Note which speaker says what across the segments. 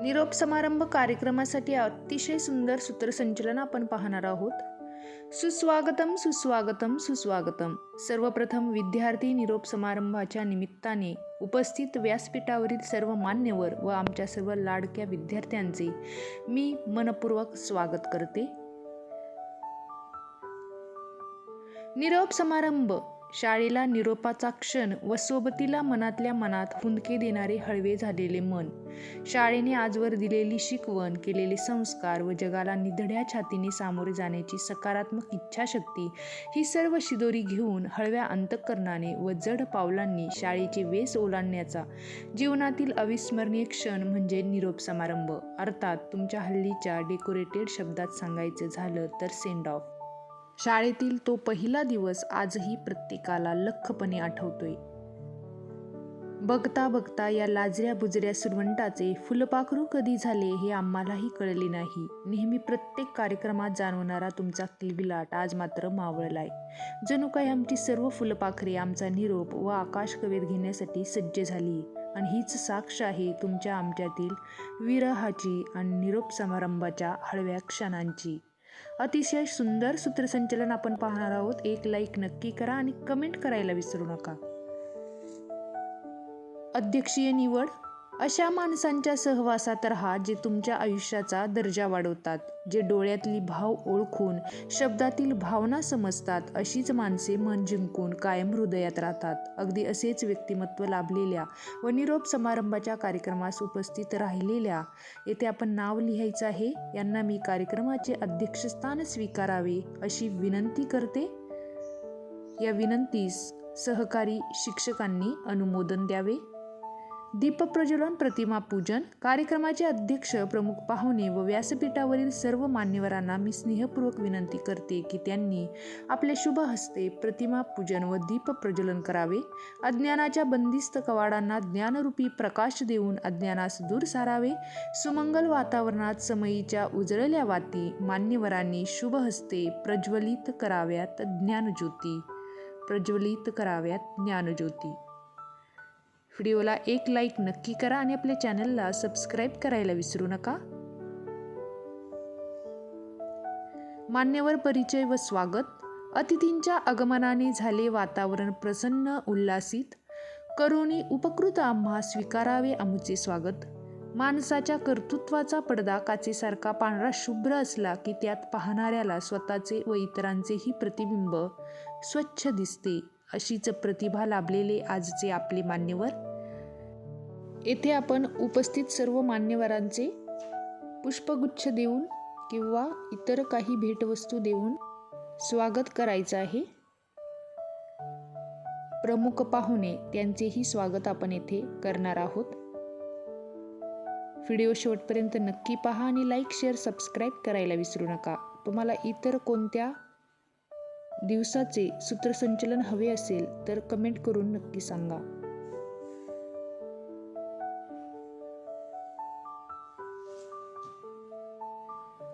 Speaker 1: निरोप समारंभ कार्यक्रमासाठी अतिशय सुंदर सूत्रसंचलन आपण पाहणार आहोत. सुस्वागतम सुस्वागतम सुस्वागतम. सर्वप्रथम विद्यार्थी निरोप समारंभाच्या निमित्ताने उपस्थित व्यासपीठावरील सर्व मान्यवर व आमच्या सर्व लाडक्या विद्यार्थ्यांचे मी मनपूर्वक स्वागत करते. निरोप समारंभ शाळेला निरोपाचा क्षण व सोबतीला मनातल्या मनात हुंदके देणारे हळवे झालेले मन, शाळेने आजवर दिलेली शिकवण, केलेले संस्कार व जगाला निधड्या छातीने सामोरे जाण्याची सकारात्मक इच्छाशक्ती ही सर्व शिदोरी घेऊन हळव्या अंतःकरणाने व जड पावलांनी शाळेचे वेस ओलांडण्याचा जीवनातील अविस्मरणीय क्षण म्हणजे निरोप समारंभ, अर्थात तुमच्या हल्लीच्या डेकोरेटेड शब्दात सांगायचं झालं तर सेंड ऑफ. शाळेतील तो पहिला दिवस आजही प्रत्येकाला लख्खपणे आठवतोय. बघता बघता या लाजऱ्या बुजऱ्या सुरवंटाचे फुलपाखरू कधी झाले हे आम्हालाही कळले नाही. नेहमी प्रत्येक कार्यक्रमात जाणवणारा तुमचा किलबिलाट आज मात्र मावळलाय. जणू काही आमची सर्व फुलपाखरे आमचा निरोप व आकाश कवेत घेण्यासाठी सज्ज झाली आणि हीच साक्ष आहे तुमच्या आमच्यातील विरहाची आणि निरोप समारंभाच्या हळव्या क्षणांची. अतिशय सुंदर सूत्रसंचलन आपण पाहणार आहोत. एक लाईक नक्की करा आणि कमेंट करायला विसरू नका. अध्यक्षीय निवड. अशा माणसांच्या सहवासात राहा जे तुमच्या आयुष्याचा दर्जा वाढवतात, जे डोळ्यातली भाव ओळखून शब्दातील भावना समजतात. अशीच माणसे मन जिंकून कायम हृदयात राहतात. अगदी असेच व्यक्तिमत्व लाभलेल्या व निरोप समारंभाच्या कार्यक्रमास उपस्थित राहिलेल्या येथे आपण नाव लिहायचं आहे. यांना मी कार्यक्रमाचे अध्यक्षस्थान स्वीकारावे अशी विनंती करते. या विनंतीस सहकारी शिक्षकांनी अनुमोदन द्यावे. दीपप्रज्वलन, प्रतिमा पूजन. कार्यक्रमाचे अध्यक्ष, प्रमुख पाहुणे व व्यासपीठावरील सर्व मान्यवरांना मी स्नेहपूर्वक विनंती करते की त्यांनी आपल्या शुभ हस्ते प्रतिमा पूजन व दीपप्रज्वलन करावे. अज्ञानाच्या बंदिस्त कवाडांना ज्ञानरूपी प्रकाश देऊन अज्ञानास दूर सारावे. सुमंगल वातावरणात समयीच्या उजळल्या वाती मान्यवरांनी शुभ हस्ते प्रज्वलित कराव्यात ज्ञानज्योती. प्रज्वलित कराव्यात ज्ञानज्योती. व्हिडिओला एक लाईक नक्की करा आणि आपल्या चॅनलला सबस्क्राईब करायला विसरू नका. मान्यवर परिचय व स्वागत. अतिथींच्या आगमनाने झाले वातावरण प्रसन्न उल्हासित. करुणी उपकृत आम्हा स्वीकारावे आमुचे स्वागत. माणसाच्या कर्तृत्वाचा पडदा काचेसारखा पांढरा शुभ्र असला की त्यात पाहणाऱ्याला स्वतःचे व इतरांचेही प्रतिबिंब स्वच्छ दिसते. अशीच प्रतिभा लाभलेले आजचे आपले मान्यवर. येथे आपण उपस्थित सर्व मान्यवरांचे पुष्पगुच्छ देऊन किंवा इतर काही भेटवस्तू देऊन स्वागत करायचं आहे. प्रमुख पाहुणे त्यांचेही स्वागत आपण येथे करणार आहोत. व्हिडिओ शेवटपर्यंत नक्की पहा आणि लाईक, शेअर, सबस्क्राईब करायला विसरू नका. तुम्हाला इतर कोणत्या दिवसाचे सूत्रसंचलन हवे असेल तर कमेंट करून नक्की सांगा.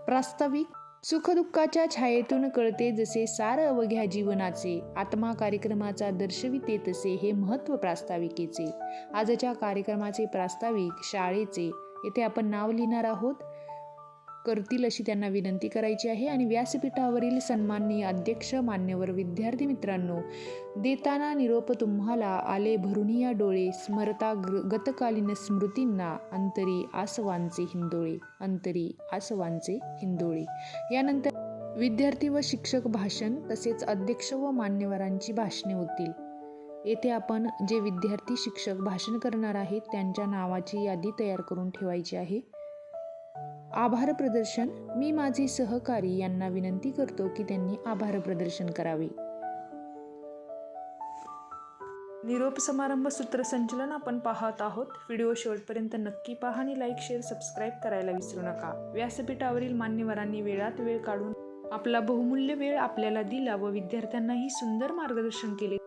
Speaker 1: प्रास्ताविक. सुखदुःखाच्या छायेतून कळते जसे सार अवघ्या जीवनाचे, आत्मा कार्यक्रमाचा दर्शविते तसे हे महत्त्व प्रास्ताविकेचे. आजच्या कार्यक्रमाचे प्रास्ताविक शाळेचे येथे आपण नाव लिहिणार आहोत. करतील अशी त्यांना विनंती करायची आहे. आणि व्यासपीठावरील सन्माननीय अध्यक्ष, मान्यवर, विद्यार्थी मित्रांनो, देताना निरोप तुम्हाला आले भरून या डोळे, स्मरता गतकालीन स्मृतींना, अंतरी आसवांचे हिंदोळे, अंतरी आसवांचे हिंदोळे. यानंतर विद्यार्थी व शिक्षक भाषण तसेच अध्यक्ष व मान्यवरांची भाषणे होतील. येथे आपण जे विद्यार्थी शिक्षक भाषण करणार आहेत त्यांच्या नावाची यादी तयार करून ठेवायची आहे. आभार प्रदर्शन. मी माझे सहकारी यांना विनंती करतो की त्यांनी आभार प्रदर्शन करावे. निरोप समारंभ सूत्रसंचलन आपण पाहत आहोत. व्हिडिओ शेवटपर्यंत नक्की पहा आणि लाईक, शेअर, सबस्क्राईब करायला विसरू नका. व्यासपीठावरील मान्यवरांनी वेळात वेळ काढून आपला बहुमूल्य वेळ आपल्याला दिला व विद्यार्थ्यांनाही सुंदर मार्गदर्शन केले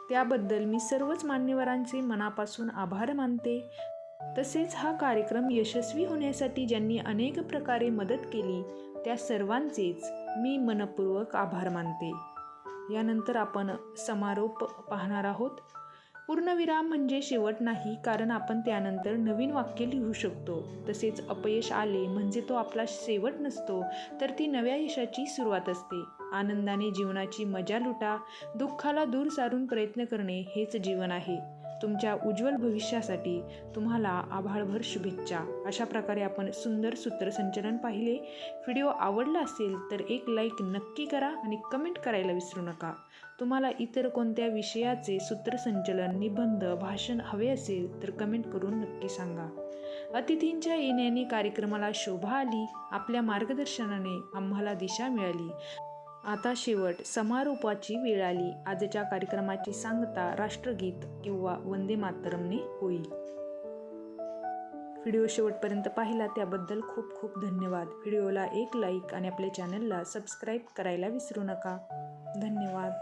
Speaker 1: त्याबद्दल मी सर्वच मान्यवरांचे मनापासून आभार मानते. तसेच हा कार्यक्रम यशस्वी होण्यासाठी ज्यांनी अनेक प्रकारे मदत केली त्या सर्वांचेच मी मनपूर्वक आभार मानते. यानंतर आपण समारोप पाहणार आहोत. पूर्णविराम म्हणजे शेवट नाही, कारण आपण त्यानंतर नवीन वाक्य लिहू शकतो. तसेच अपयश आले म्हणजे तो आपला शेवट नसतो, तर ती नव्या यशाची सुरुवात असते. आनंदाने जीवनाची मजा लुटा, दुःखाला दूर सारून प्रयत्न करणे हेच जीवन आहे. तुमच्या उज्ज्वल भविष्यासाठी तुम्हाला आभाळभर शुभेच्छा. अशा प्रकारे आपण सुंदर सूत्रसंचलन पाहिले. व्हिडिओ आवडला असेल तर एक लाईक नक्की करा आणि कमेंट करायला विसरू नका. तुम्हाला इतर कोणत्या विषयाचे सूत्रसंचलन, निबंध, भाषण हवे असेल तर कमेंट करून नक्की सांगा. अतिथींच्या येण्याने कार्यक्रमाला शोभा आली. आपल्या मार्गदर्शनाने आम्हाला दिशा मिळाली. आता शेवट समारोपाची वेळ आली. आजच्या कार्यक्रमाची सांगता राष्ट्रगीत किंवा वंदे मातरमने होईल. व्हिडिओ शेवटपर्यंत पाहिला त्याबद्दल खूप खूप धन्यवाद. व्हिडिओला एक लाईक आणि आपल्या चॅनलला सबस्क्राईब करायला विसरू नका. धन्यवाद.